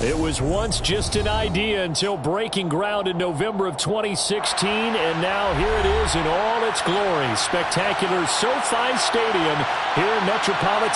It was once just an idea until breaking ground in November of 2016, and now here it is in all its glory. Spectacular SoFi Stadium here in Metropolitan.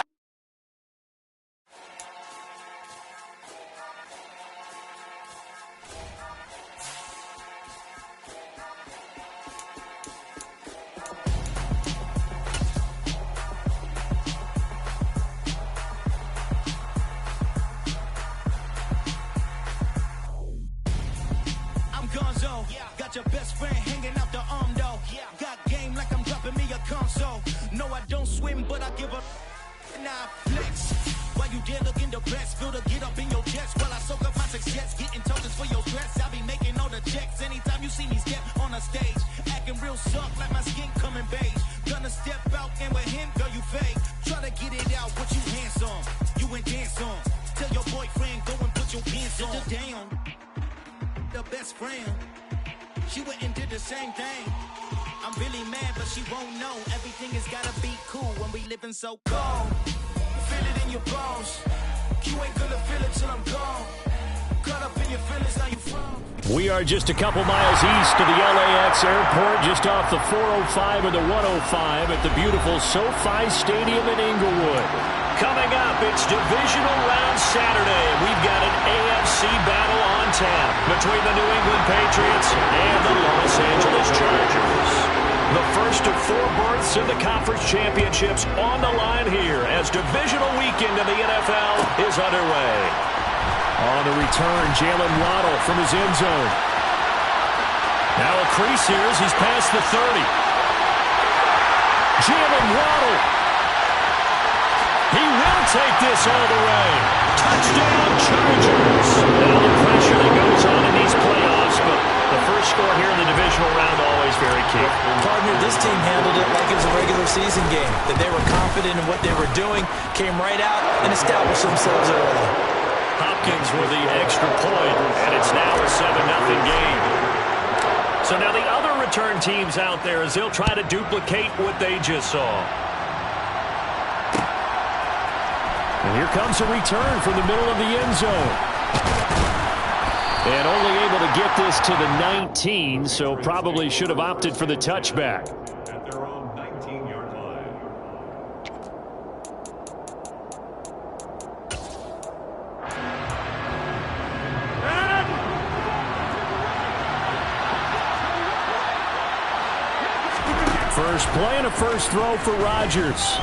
Got your best friend hanging out the arm though. Got game like I'm dropping me a console. No, I don't swim, but I give up. Nah, flex. While you there looking the best, feel the get up in your chest while I soak up my success. Getting tokens for your stress. I be making all the checks anytime you see me step on a stage. Acting real soft like my skin coming beige. Gonna step out and with him, girl, you fake. Try to get it out, what you hands on. You ain't dance on. Tell your boyfriend, go and put your pants on. Down. The best friend. She went and did the same thing. I'm really mad, but she won't know. Everything has gotta be cool when we living so cold. Feel it in your bones. You ain't gonna feel it till I'm gone. Caught up in your feelings, now you from. We are just a couple miles east of the LAX airport, just off the 405 or the 105 at the beautiful SoFi Stadium in Inglewood. Coming up, it's Divisional Round Saturday. We've got an AFC battle on tap between the New England Patriots and the Los Angeles Chargers. The first of 4 berths in the conference championships on the line here as divisional weekend in the NFL is underway. On the return, Jalen Waddle from his end zone. Now a crease here as he's past the 30. Jalen Waddle. He will take this all the way. Touchdown, Chargers. Now the pressure that goes on in these playoffs, but the first score here in the divisional round always very key. Partner, this team handled it like it was a regular season game. That they were confident in what they were doing, came right out and established themselves early. Hopkins with the extra point, and it's now a 7-0 game. So now the other return teams out there as they'll try to duplicate what they just saw. And here comes a return from the middle of the end zone. And only able to get this to the 19, so probably should have opted for the touchback. At their own 19-yard line. First play and a first throw for Rodgers.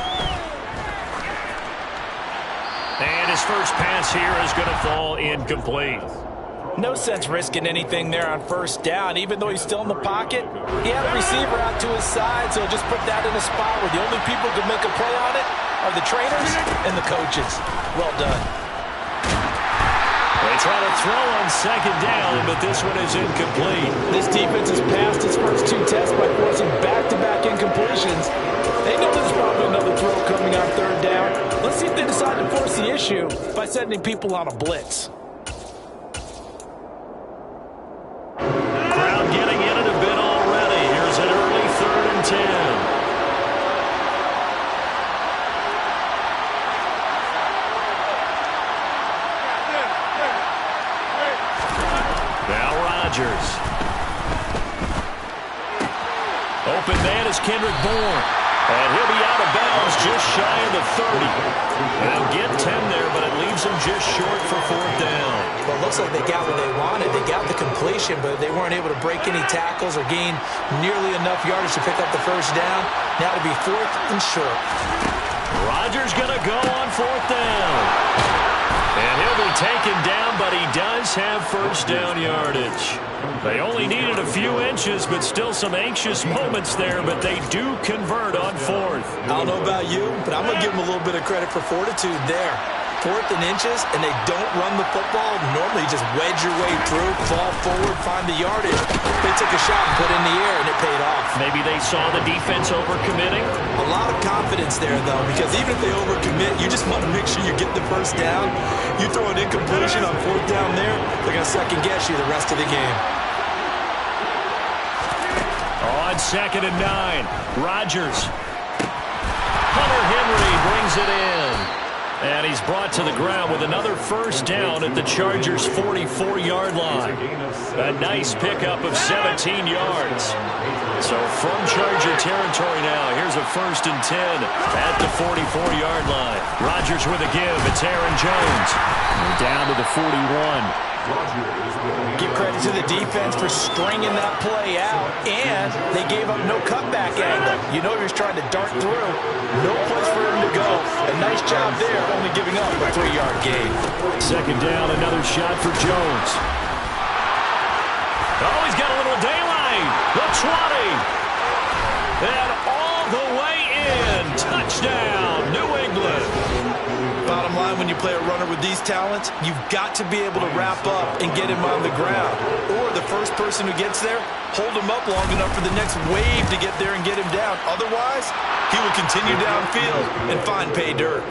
And his first pass here is going to fall incomplete. No sense risking anything there on first down. Even though he's still in the pocket, he had a receiver out to his side, so just put that in a spot where the only people who can make a play on it are the trainers and the coaches. Well done. They try to throw on second down, but this one is incomplete. This defense has passed its first 2 tests by forcing back-to-back incompletions. They know there's probably another throw coming on third down. Let's see if they decide to force the issue by sending people on a blitz. Crowd getting in it a bit already. Here's an early 3rd and 10. Now Rodgers. Open man is Kendrick Bourne. And he'll be out of bounds just shy of the 30. They'll get 10 there, but it leaves him just short for 4th down. Well, it looks like they got what they wanted. They got the completion, but they weren't able to break any tackles or gain nearly enough yardage to pick up the first down. Now to be 4th and short. Rodgers going to go on 4th down. And he'll be taken down, but he does have first down yardage. They only needed a few inches, but still some anxious moments there, but they do convert on 4th. I don't know about you, but I'm going to give them a little bit of credit for fortitude there. 4th and inches, and they don't run the football. Normally, just wedge your way through, fall forward, find the yardage. They took a shot and put it in the air, and it paid off. Maybe they saw the defense overcommitting. A lot of confidence there, though, because even if they overcommit, you just want to make sure you get the first down. You throw an incompletion on 4th down there, they're going to second-guess you the rest of the game. On 2nd and 9, Rodgers. Hunter Henry brings it in. And he's brought to the ground with another first down at the Chargers' 44-yard line. A nice pickup of 17 yards. So from Charger territory now, here's a 1st and 10 at the 44-yard line. Rodgers with a give. It's Aaron Jones. Down to the 41. Give credit to the defense for stringing that play out, and they gave up no cutback angle. You know he was trying to dart through. No place for him to go. A nice job there, only giving up a 3-yard gain. 2nd down, another shot for Jones. Oh, he's got a little daylight. The 20. And all the way in. Touchdown, New England. Bottom line, when you play a runner with these talents, you've got to be able to wrap up and get him on the ground. Or the first person who gets there, hold him up long enough for the next wave to get there and get him down. Otherwise, he will continue downfield and find pay dirt.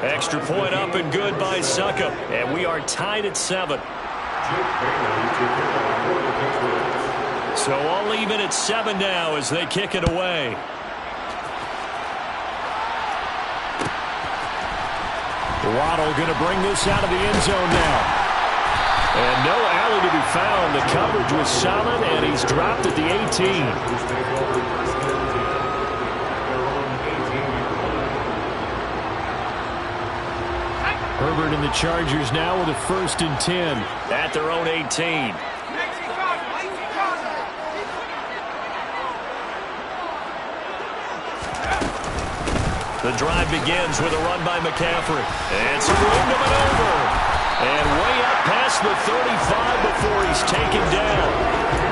Extra point up and good by Succop. And we are tied at 7. So all even at 7 now as they kick it away. Waddle going to bring this out of the end zone now. And no alley to be found. The coverage was solid, and he's dropped at the 18. Herbert and the Chargers now with a 1st and 10 at their own 18. The drive begins with a run by McCaffrey. And some room to maneuver. And way up past the 35 before he's taken down.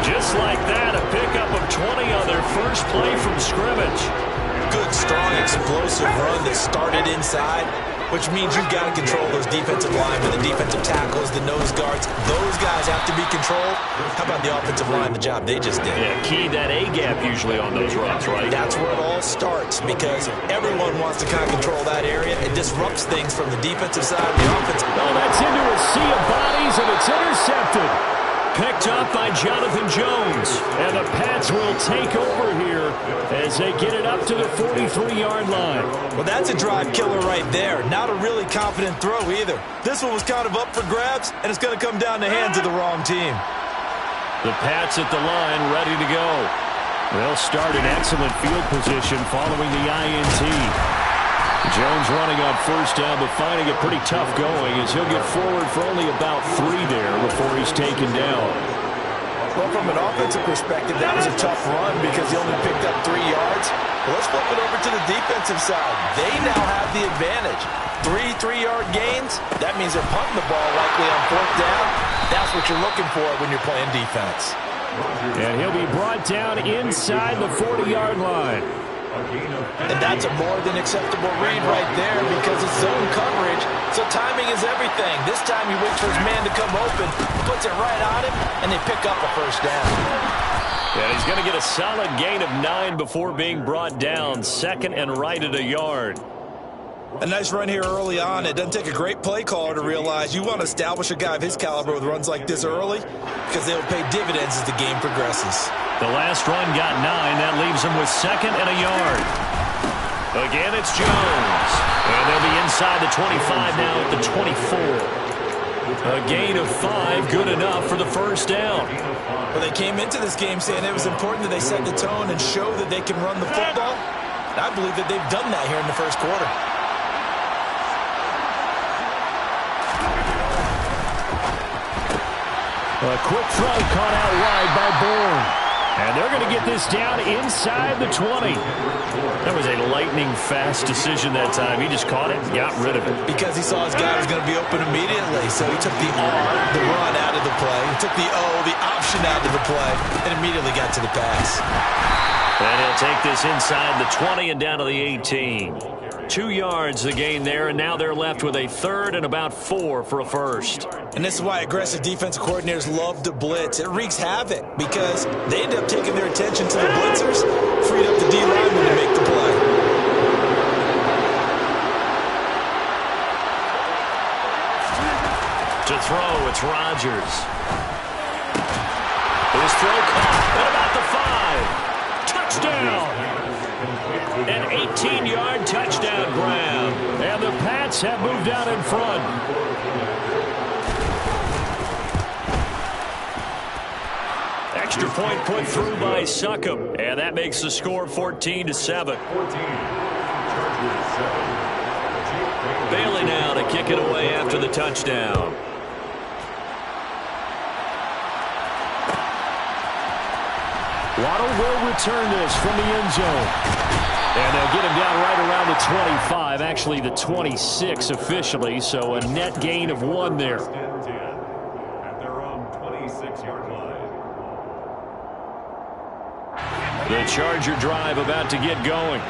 Just like that, a pickup of 20 on their first play from scrimmage. Good, strong, explosive run that started inside, which means you've got to control those defensive linemen, the defensive tackles, the nose guards. Those guys have to be controlled. How about the offensive line, the job they just did? Yeah, key that A-gap usually on those runs, right? That's where it all starts, because everyone wants to kind of control that area. It disrupts things from the defensive side of the offense. Oh, that's into a sea of bodies, and it's intercepted. Picked up by Jonathan Jones. And the Pats will take over here as they get it up to the 43-yard line. Well, that's a drive killer right there. Not a really confident throw either. This one was kind of up for grabs, and it's going to come down the hands of the wrong team. The Pats at the line ready to go. They'll start in excellent field position following the INT. Jones running on 1st down, but finding it pretty tough going as he'll get forward for only about 3 there before he's taken down. Well, from an offensive perspective, that was a tough run because he only picked up 3 yards. Well, let's flip it over to the defensive side. They now have the advantage. 3-3-yard gains, that means they're punting the ball likely on 4th down. That's what you're looking for when you're playing defense. And he'll be brought down inside the 40-yard line. And that's a more than acceptable read right there because it's zone coverage, so timing is everything. This time he waits for his man to come open, puts it right on him, and they pick up a 1st down. And he's going to get a solid gain of 9 before being brought down. 2nd and right at a yard. A nice run here early on. It doesn't take a great play caller to realize you want to establish a guy of his caliber with runs like this early because they'll pay dividends as the game progresses. The last run got 9. That leaves him with 2nd and a yard. Again, it's Jones. And they'll be inside the 25 now at the 24. A gain of 5, good enough for the 1st down. Well, they came into this game saying it was important that they set the tone and show that they can run the football. And I believe that they've done that here in the 1st quarter. A quick throw caught out wide by Bourne. And they're going to get this down inside the 20. That was a lightning-fast decision that time. He just caught it and got rid of it. Because he saw his guy was going to be open immediately. So he took the R, the run, out of the play. He took the O, the option, out of the play, and immediately got to the pass. And he'll take this inside the 20 and down to the 18. 2 yards the gain there, and now they're left with a 3rd and about 4 for a 1st. And this is why aggressive defensive coordinators love to blitz. It wreaks havoc because they end up taking their attention to the blitzers, freed up the D-lineman to make the play. To throw, it's Rodgers. His throw caught at about the 5. Touchdown! An 18-yard touchdown grab. And the Pats Patriots have moved out in front. Extra point put through by Succop, and that makes the score 14-7. Bailey now to kick it away after the touchdown. Waddle will return this from the end zone. And they'll get him down right around the 25, actually the 26 officially, so a net gain of 1 there. At their own 26-yard line. The Charger drive about to get going.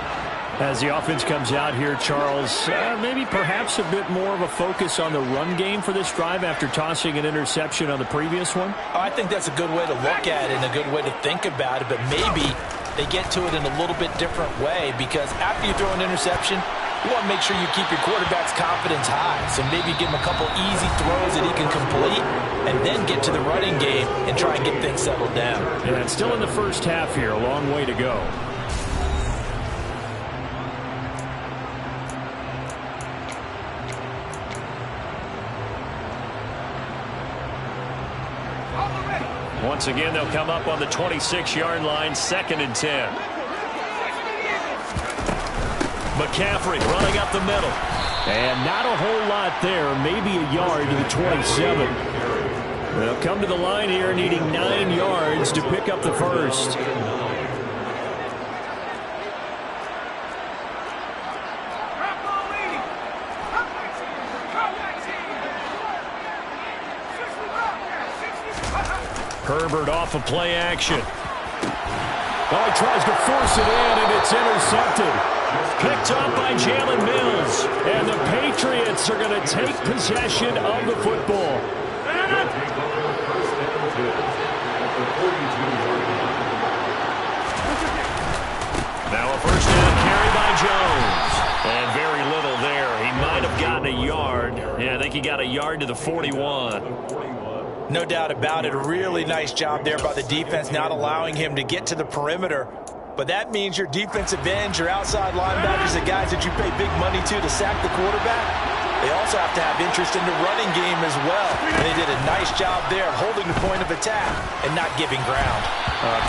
As the offense comes out here, Charles, maybe perhaps a bit more of a focus on the run game for this drive after tossing an interception on the previous one? I think that's a good way to look at it and a good way to think about it, but maybe they get to it in a little bit different way, because after you throw an interception, you want to make sure you keep your quarterback's confidence high. So maybe give him a couple easy throws that he can complete and then get to the running game and try and get things settled down. Yeah, it's still in the first half here. A long way to go. Once again, they'll come up on the 26-yard line, 2nd and 10. McCaffrey running up the middle. And not a whole lot there, maybe a yard to the 27. They'll come to the line here needing 9 yards to pick up the first. Herbert off of play action. Oh, he tries to force it in, and it's intercepted. Picked up by Jalen Mills. And the Patriots are going to take possession of the football. Now a first down carry by Jones. And very little there. He might have gotten a yard. Yeah, I think he got a yard to the 41. No doubt about it. A really nice job there by the defense, not allowing him to get to the perimeter. But that means your defensive ends, your outside linebackers, the guys that you pay big money to sack the quarterback, they also have to have interest in the running game as well. And they did a nice job there holding the point of attack and not giving ground.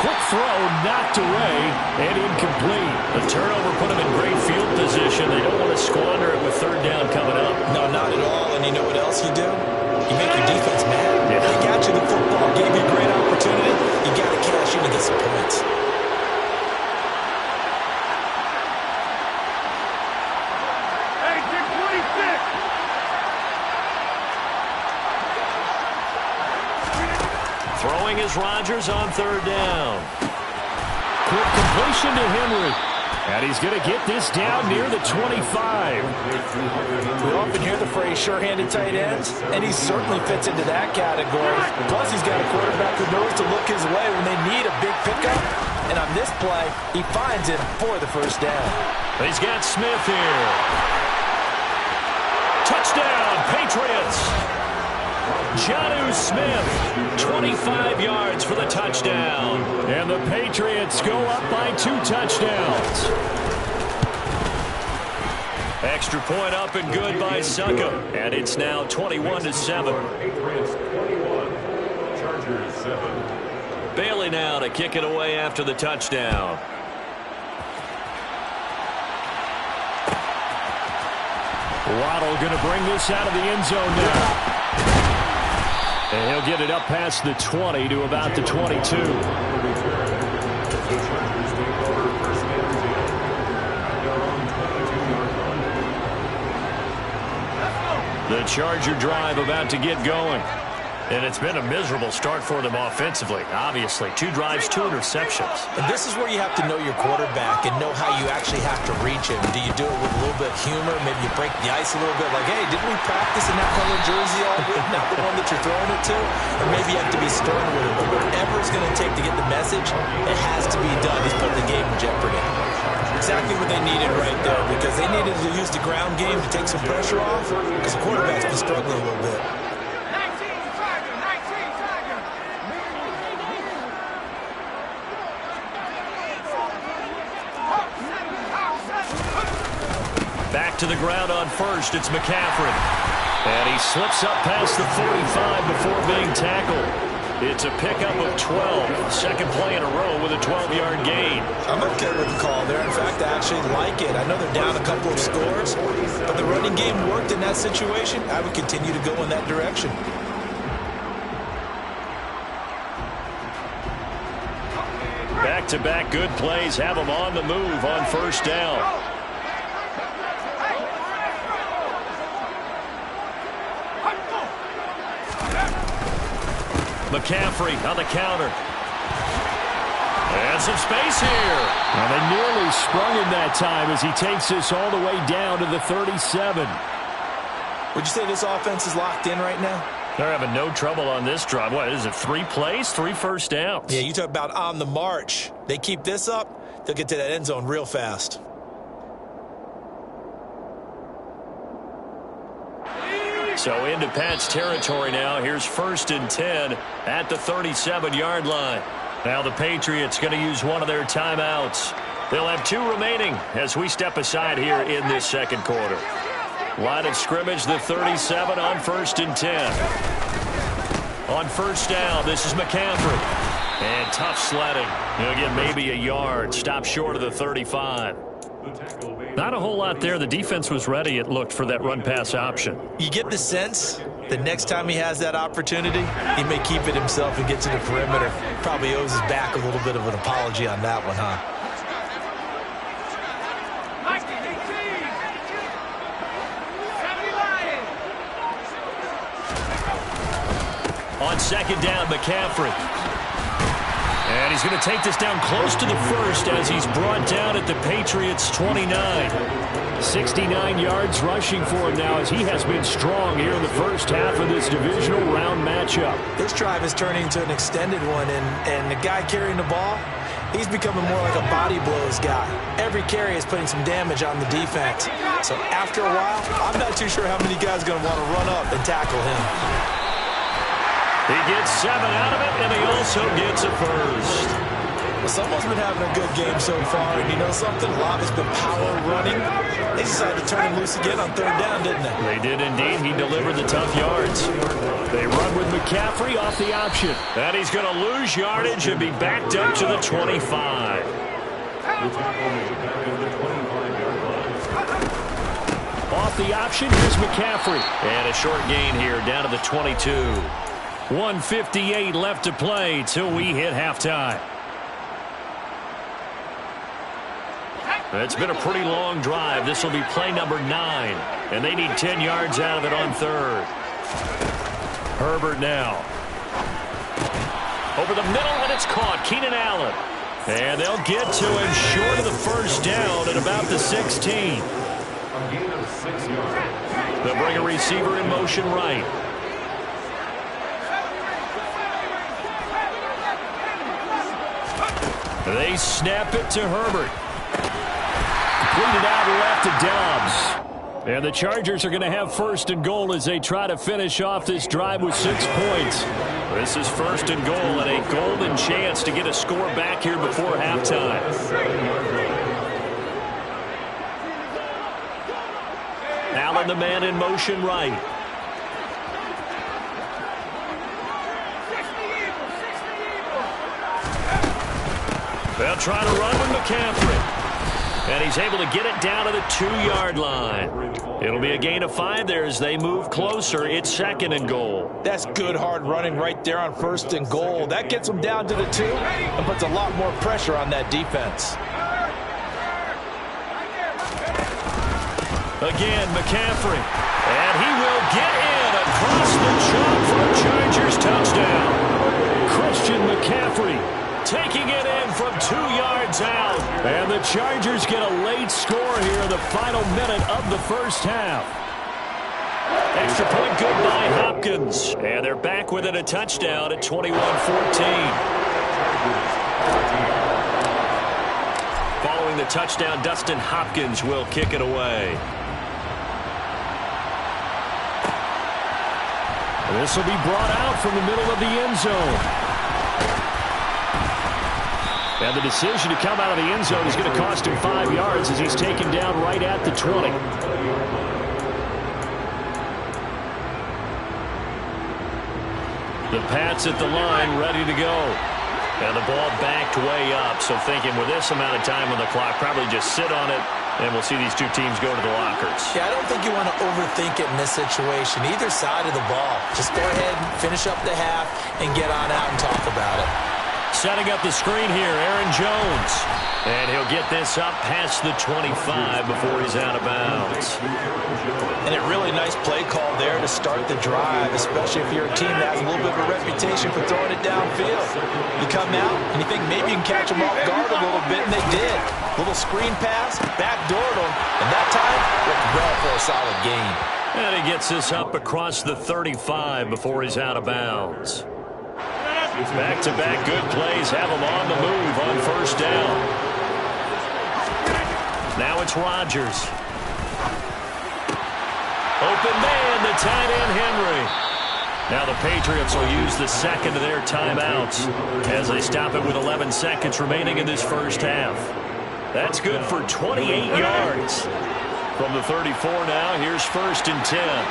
Quick throw knocked away and incomplete. The turnover put them in great field position. They don't want to squander it with 3rd down coming up. No, not at all. And you know what else you do? You make your defense mad. Yeah. They got you the football, gave you a great opportunity. You got to cash in and get some points. Throwing is Rodgers on 3rd down. Quick completion to Henry. And he's going to get this down near the 25. We often hear the phrase sure-handed tight ends, and he certainly fits into that category. Plus, he's got a quarterback who knows to look his way when they need a big pickup. And on this play, he finds it for the first down. He's got Smith here. Touchdown, Patriots. Jonnu Smith, 25 yards for the touchdown. And the Patriots go up by 2 touchdowns. Extra point up and good by Succop. And it's now 21-7. Patriots 21, Chargers 7. Bailey now to kick it away after the touchdown. Waddle going to bring this out of the end zone now. And he'll get it up past the 20 to about the 22. The Charger drive about to get going. And it's been a miserable start for them offensively. Obviously, 2 drives, 2 interceptions. And this is where you have to know your quarterback and know how you actually have to reach him. Do you do it with a little bit of humor? Maybe you break the ice a little bit, like, hey, didn't we practice in that color jersey all week? Not the one that you're throwing it to? Or maybe you have to be stern with it. But whatever it's going to take to get the message, it has to be done. He's putting the game in jeopardy. Exactly what they needed right there, because they needed to use the ground game to take some pressure off, because the quarterback's been struggling a little bit. to the ground on first. It's McCaffrey. And he slips up past the 45 before being tackled. It's a pickup of 12. Second play in a row with a 12-yard gain. I'm okay with the call there. In fact, I actually like it. I know they're down a couple of scores, but the running game worked in that situation. I would continue to go in that direction. Back-to-back good plays have them on the move on first down. McCaffrey on the counter. And some space here. And they nearly sprung him that time as he takes this all the way down to the 37. Would you say this offense is locked in right now? They're having no trouble on this drive. What is it, 3 plays, 3 first downs? Yeah, you talk about on the march. They keep this up, they'll get to that end zone real fast. So into Pat's territory now. Here's 1st and 10 at the 37-yard line. Now the Patriots going to use one of their timeouts. They'll have 2 remaining as we step aside here in this second quarter. Line of scrimmage, the 37 on 1st and 10. On first down, this is McCaffrey. And tough sledding. He'll get maybe a yard. Stop short of the 35. Not a whole lot there. The defense was ready, it looked, for that run-pass option. You get the sense that next time he has that opportunity, he may keep it himself and get to the perimeter. Probably owes his back a little bit of an apology on that one, huh? On second down, McCaffrey. And he's going to take this down close to the first as he's brought down at the Patriots' 29. 69 yards rushing for him now as he has been strong here in the first half of this divisional round matchup. This drive is turning into an extended one, and the guy carrying the ball, he's becoming more like a body blows guy. Every carry is putting some damage on the defense. So after a while, I'm not too sure how many guys are going to want to run up and tackle him. He gets 7 out of it, and he also gets a first. Well, someone's been having a good game so far, and you know something? A lot has been power running. They decided to turn him loose again on 3rd down, didn't they? They did indeed. He delivered the tough yards. They run with McCaffrey off the option. And he's going to lose yardage and be backed up to the 25. Off the option, here's McCaffrey. And a short gain here down to the 22. 1:58 left to play till we hit halftime. It's been a pretty long drive. This will be play number 9. And they need 10 yards out of it on 3rd. Herbert now. Over the middle, and it's caught. Keenan Allen. And they'll get to him short of the first down at about the 16. They'll bring a receiver in motion right. They snap it to Herbert. Completed out left to Dobbs. And the Chargers are going to have 1st and goal as they try to finish off this drive with 6 points. This is 1st and goal and a golden chance to get a score back here before halftime. Allen, the man in motion right. They'll try to run with McCaffrey. And he's able to get it down to the 2-yard line. It'll be a gain of 5 there as they move closer. It's 2nd and goal. That's good hard running right there on 1st and goal. That gets them down to the 2 and puts a lot more pressure on that defense. Again, McCaffrey. And he will get in across the chalk for a Chargers touchdown. Christian McCaffrey taking it in from 2 yards out. And the Chargers get a late score here in the final minute of the first half. Extra point good by Hopkins. And they're back within a touchdown at 21-14. Following the touchdown, Dustin Hopkins will kick it away. This will be brought out from the middle of the end zone. And the decision to come out of the end zone is going to cost him 5 yards as he's taken down right at the 20. The Pats at the line, ready to go. And the ball backed way up. So thinking with this amount of time on the clock, probably just sit on it, and we'll see these two teams go to the lockers. Yeah, I don't think you want to overthink it in this situation. Either side of the ball. Just go ahead and finish up the half and get on out and talk about it. Setting up the screen here, Aaron Jones. And he'll get this up past the 25 before he's out of bounds. And a really nice play call there to start the drive, especially if you're a team that has a little bit of a reputation for throwing it downfield. You come out and you think maybe you can catch them off guard a little bit, and they did. Little screen pass, backdoored them, and that time worked well for a solid gain. And he gets this up across the 35 before he's out of bounds. Back-to-back good plays have him on the move on first down. Now it's Rodgers. Open man, the tight end Henry. Now the Patriots will use the second of their timeouts as they stop it with 11 seconds remaining in this first half. That's good for 28 yards. From the 34 now, here's 1st and 10.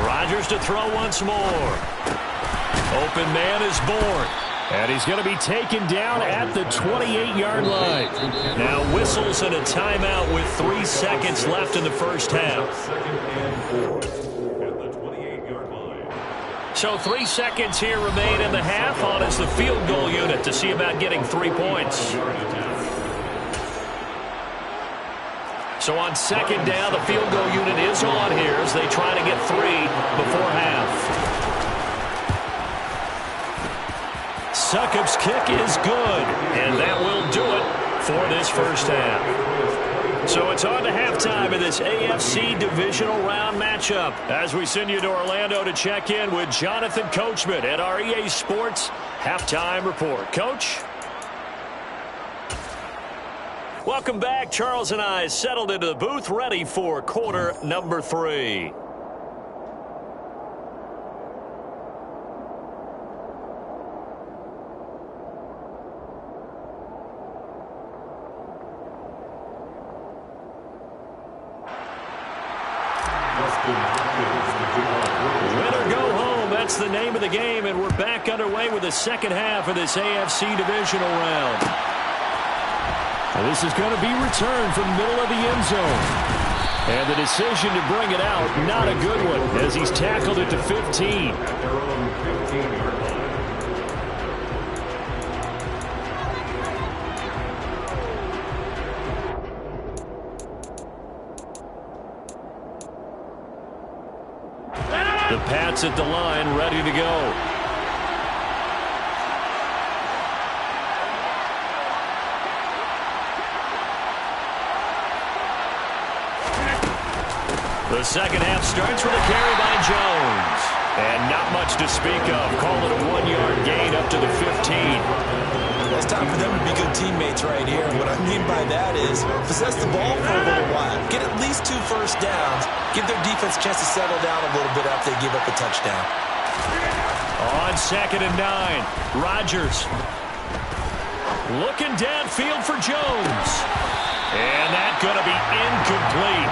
Rodgers to throw once more. Open man is born. And he's going to be taken down at the 28-yard line. Now whistles and a timeout with 3 seconds left in the first half. So 3 seconds here remain in the half. On is the field goal unit to see about getting 3 points. So on second down, the field goal unit is on here as they try to get 3 before half. Succop's kick is good, and that will do it for this first half. So it's on to halftime in this AFC divisional round matchup as we send you to Orlando to check in with Jonathan Coachman at our EA Sports Halftime Report. Coach? Welcome back. Charles and I settled into the booth ready for quarter number 3. That's the name of the game, and we're back underway with the second half of this AFC divisional round. And this is going to be returned from the middle of the end zone. And the decision to bring it out, not a good one, as he's tackled it to 15. The Pats at the line, ready to go. The second half starts with a carry by Jones. And not much to speak of. Call it a 1-yard gain up to the 15. Well, it's time for them to be good teammates right here. And what I mean by that is possess the ball for a little while. Get at least 2 first downs. Give their defense a chance to settle down a little bit after they give up a touchdown. On 2nd and 9, Rodgers. Looking downfield for Jones. And that's going to be incomplete.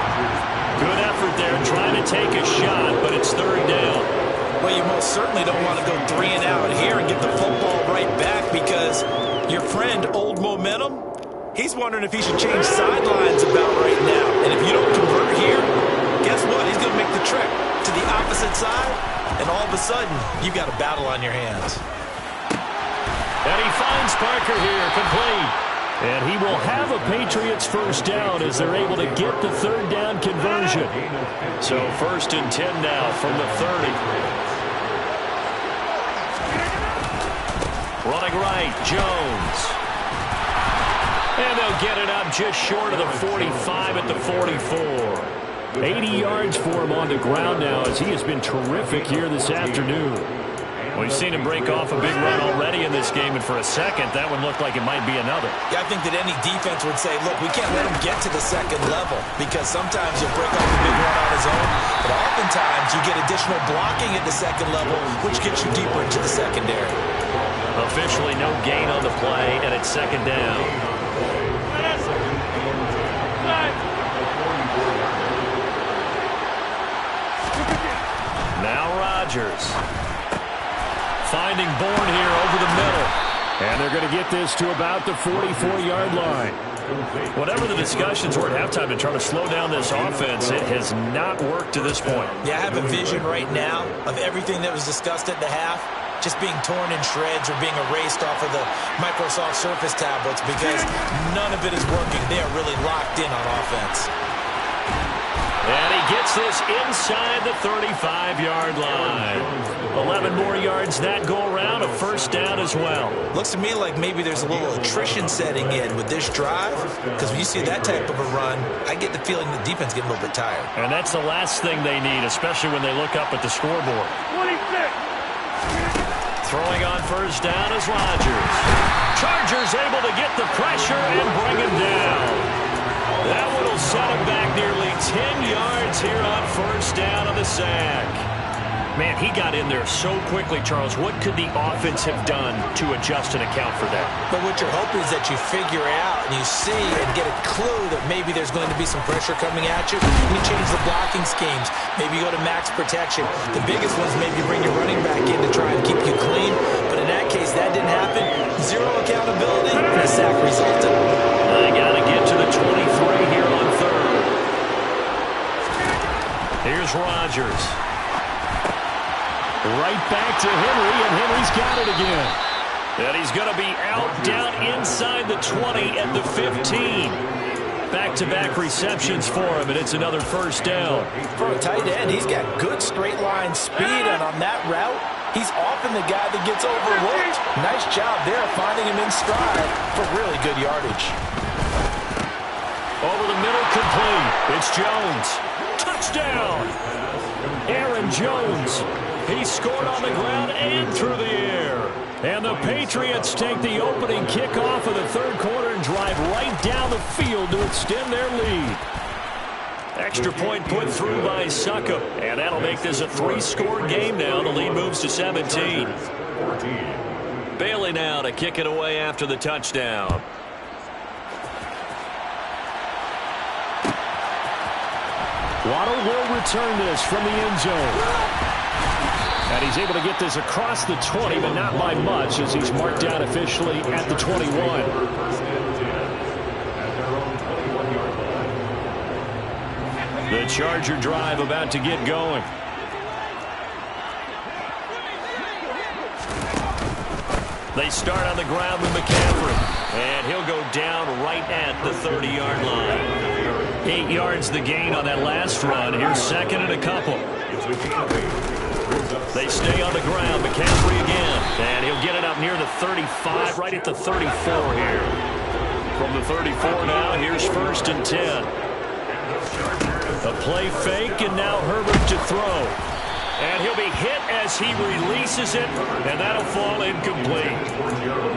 Good effort there trying to take a shot, but it's 3rd down. Well, you most certainly don't want to go 3 and out here and get the football right back because your friend, Old Momentum, he's wondering if he should change sidelines about right now. And if you don't convert here, guess what? He's going to make the trip to the opposite side, and all of a sudden, you've got a battle on your hands. And he finds Parker here, complete. And he will have a Patriots first down as they're able to get the 3rd down conversion. So 1st and 10 now from the 30. Running right, Jones. And they'll get it up just short of the 45 at the 44. 80 yards for him on the ground now as he has been terrific here this afternoon. We've seen him break off a big run already in this game, and for a second, that one looked like it might be another. Yeah, I think that any defense would say, look, we can't let him get to the second level because sometimes he'll break off a big run on his own, but oftentimes you get additional blocking at the second level, which gets you deeper into the secondary. A Officially no gain on the play, and it's second down. Now Rodgers. Finding Bourne here over the middle. And they're going to get this to about the 44-yard line. Whatever the discussions were at halftime to try to slow down this offense, it has not worked to this point. Yeah, I have a vision right now of everything that was discussed at the half just being torn in shreds or being erased off of the Microsoft Surface tablets because none of it is working. They are really locked in on offense. And he gets this inside the 35-yard line. 11 more yards that go around, a first down as well. Looks to me like maybe there's a little attrition setting in with this drive, because when you see that type of a run, I get the feeling the defense getting a little bit tired. And that's the last thing they need, especially when they look up at the scoreboard. 26. Throwing on first down is Rodgers. Chargers able to get the pressure and bring him down. That one will set him back nearly 10 yards here on first down on the sack. Man, he got in there so quickly, Charles. What could the offense have done to adjust and account for that? But what you're hoping is that you figure out and you see and get a clue that maybe there's going to be some pressure coming at you. You change the blocking schemes. Maybe you go to max protection. The biggest one is maybe bring your running back in to try and keep you clean. But in that case, that didn't happen. Zero accountability, and a sack resulted. They got to get to the 23 here on third. Here's Rodgers. Right back to Henry, and Henry's got it again. And he's going to be out down inside the 20 at the 15. Back-to-back receptions for him, and it's another first down. For a tight end, he's got good straight line speed, and on that route, he's often the guy that gets overlooked. Nice job there finding him in stride for really good yardage. Over the middle, complete. It's Jones. Touchdown! Aaron Jones. He scored on the ground and through the air. And the Patriots take the opening kickoff of the third quarter and drive right down the field to extend their lead. Extra point put through by Succop. And that'll make this a three-score game now. The lead moves to 17. Bailey now to kick it away after the touchdown. Waddle will return this from the end zone. And he's able to get this across the 20, but not by much as he's marked down officially at the 21. The Charger drive about to get going. They start on the ground with McCaffrey. And he'll go down right at the 30-yard line. 8 yards the gain on that last run. Here's second and a couple. They stay on the ground. McCaffrey again. And he'll get it up near the 35, right at the 34 here. From the 34 now, here's first and 10. A play fake, and now Herbert to throw. And he'll be hit as he releases it, and that'll fall incomplete.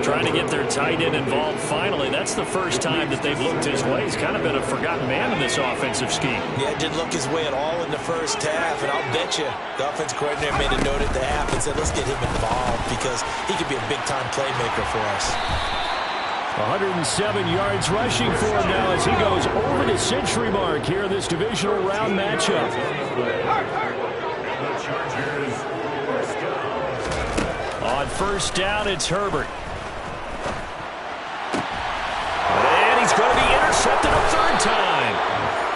Trying to get their tight end involved finally. That's the first time that they've looked his way. He's kind of been a forgotten man in this offensive scheme. Yeah, didn't look his way at all in the first half, and I'll bet you the offense coordinator made a note at the half and said, let's get him involved because he could be a big-time playmaker for us. 107 yards rushing for him now as he goes over the century mark here in this divisional round matchup. On first down, it's Herbert. And he's going to be intercepted a third time.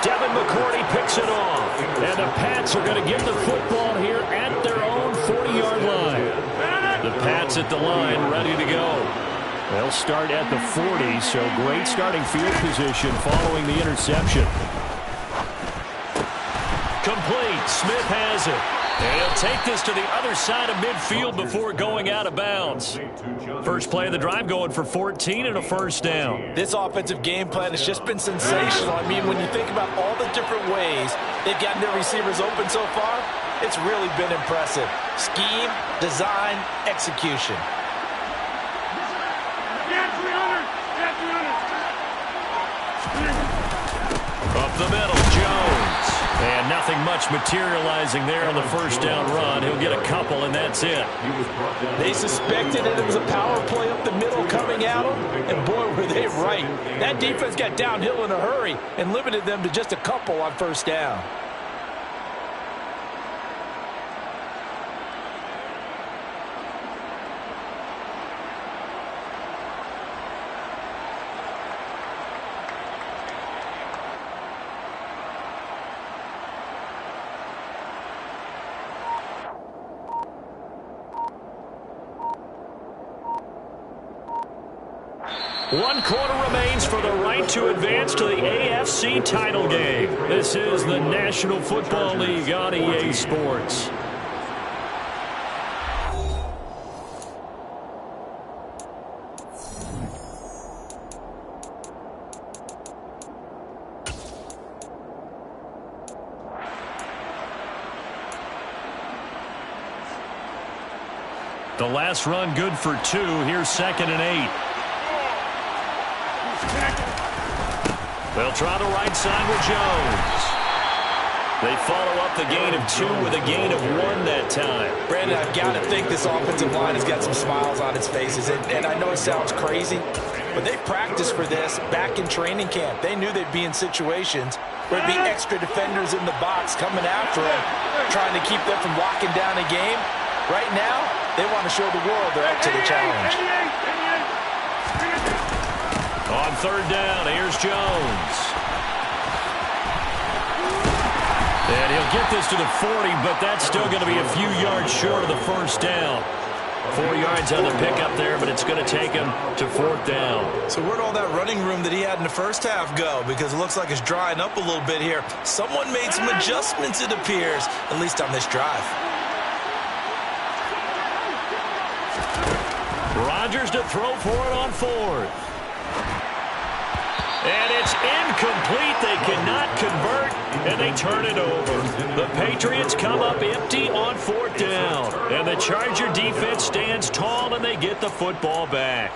Devin McCourty picks it off. And the Pats are going to get the football here at their own 40-yard line. The Pats at the line, ready to go. They'll start at the 40, so great starting field position following the interception. Complete. Smith has it. And he'll take this to the other side of midfield before going out of bounds. First play of the drive going for 14 and a first down. This offensive game plan has just been sensational. I mean, when you think about all the different ways they've gotten their receivers open so far, it's really been impressive. Scheme, design, execution. Up the middle, Jones. And nothing much materializing there on the first down run. He'll get a couple, and that's it. They suspected it was a power play up the middle coming at them, and boy, were they right. That defense got downhill in a hurry and limited them to just a couple on first down. One quarter remains for the right to advance to the AFC title game. This is the National Football League on EA Sports. The last run good for 2. Here's 2nd and 8. They'll try the right side with Jones. They follow up the gain of 2 with a gain of 1 that time. Brandon, I've got to think this offensive line has got some smiles on its faces. And I know it sounds crazy, but they practiced for this back in training camp. They knew they'd be in situations where there'd be extra defenders in the box coming after them, trying to keep them from locking down a game. Right now, they want to show the world they're up to the challenge. On 3rd down, here's Jones. And he'll get this to the 40, but that's still going to be a few yards short of the first down. 4 yards on the pickup there, but it's going to take him to 4th down. So where'd all that running room that he had in the first half go? Because it looks like it's drying up a little bit here. Someone made some adjustments, it appears, at least on this drive. Rodgers to throw for it on 4th. And it's incomplete. They cannot convert, and they turn it over. The Patriots come up empty on 4th down. And the Charger defense stands tall, and they get the football back.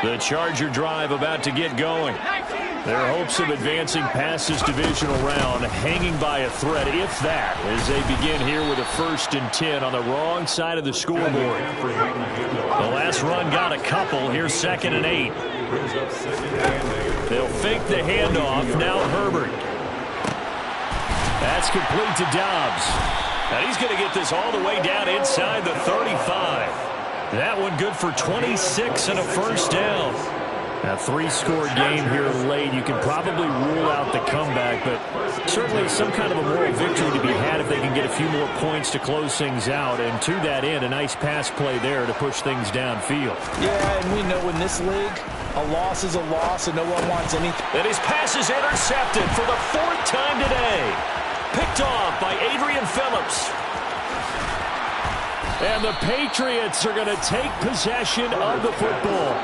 The Charger drive about to get going. Their hopes of advancing past this divisional round hanging by a thread, if that, as they begin here with a 1st and 10 on the wrong side of the scoreboard. The last run got a couple. Here's 2nd and 8. They'll fake the handoff. Now Herbert. That's complete to Dobbs. And he's going to get this all the way down inside the 35. That one good for 26 and a first down. A 3-score game here late. You can probably rule out the comeback, but certainly some kind of a moral victory to be had if they can get a few more points to close things out. And to that end, a nice pass play there to push things downfield. Yeah, and we know in this league, a loss is a loss, and no one wants anything. And his pass is intercepted for the 4th time today. Picked off by Adrian Phillips. And the Patriots are going to take possession of the football.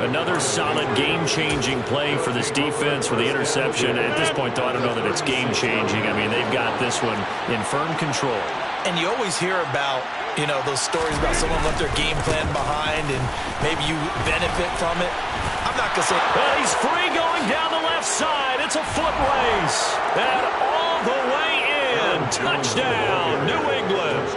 Another solid game-changing play for this defense with the interception. At this point, though, I don't know that it's game-changing. I mean, they've got this one in firm control. And you always hear about, you know, those stories about someone left their game plan behind and maybe you benefit from it. I'm not going to say. Well, he's free going down the left side. It's a foot race. And all the way in. Touchdown, New England.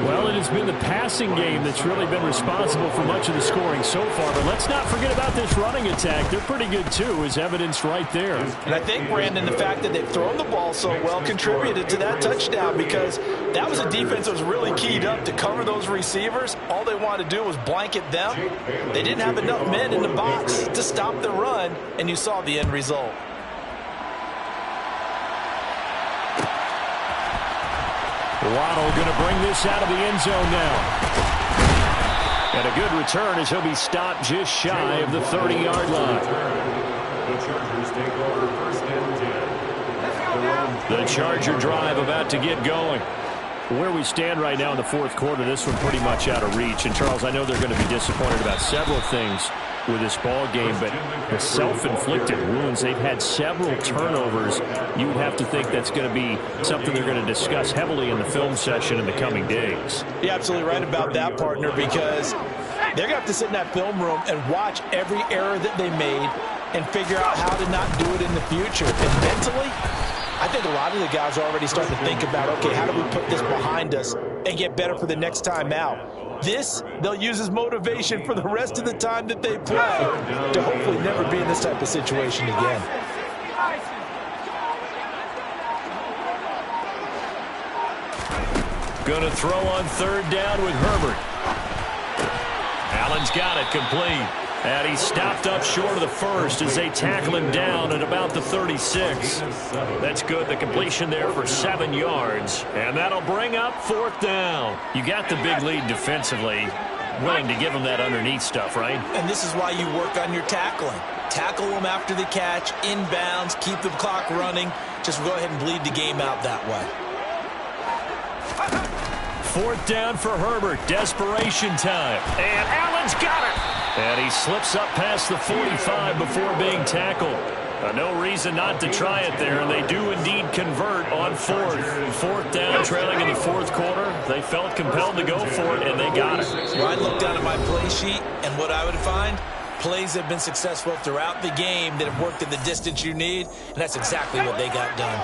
Well, it has been the passing game that's really been responsible for much of the scoring so far. But let's not forget about this running attack. They're pretty good, too, as evidenced right there. And I think, Brandon, the fact that they've thrown the ball so well contributed to that touchdown because that was a defense that was really keyed up to cover those receivers. All they wanted to do was blanket them. They didn't have enough men in the box to stop the run, and you saw the end result. Waddle going to bring this out of the end zone now. And a good return as he'll be stopped just shy of the 30-yard line. The Chargers take over 1st and 10. The Charger drive about to get going. Where we stand right now in the 4th quarter, this one pretty much out of reach. And, Charles, I know they're going to be disappointed about several things with this ball game, but the self-inflicted wounds, they've had several turnovers. You would have to think that's going to be something they're going to discuss heavily in the film session in the coming days. You're absolutely right about that, partner, because they're going to have to sit in that film room and watch every error that they made, and figure out how to not do it in the future. And mentally, I think a lot of the guys are already starting to think about, okay, how do we put this behind us and get better for the next time out? This, they'll use as motivation for the rest of the time that they play to hopefully never be in this type of situation again. Going to throw on third down with Herbert. Allen's got it complete. And he stopped up short of the first as they tackle him down at about the 36. That's good. The completion there for 7 yards. And that'll bring up fourth down. You got the big lead defensively. Willing to give him that underneath stuff, right? And this is why you work on your tackling. Tackle them after the catch, inbounds, keep the clock running. Just go ahead and bleed the game out that way. Fourth down for Herbert. Desperation time. And Allen's got it. And he slips up past the 45 before being tackled. No reason not to try it there, and they do indeed convert on fourth. Fourth down, trailing in the fourth quarter. They felt compelled to go for it, and they got it. Well, I look down at my play sheet, and what I would find, plays have been successful throughout the game that have worked in the distance you need, and that's exactly what they got done.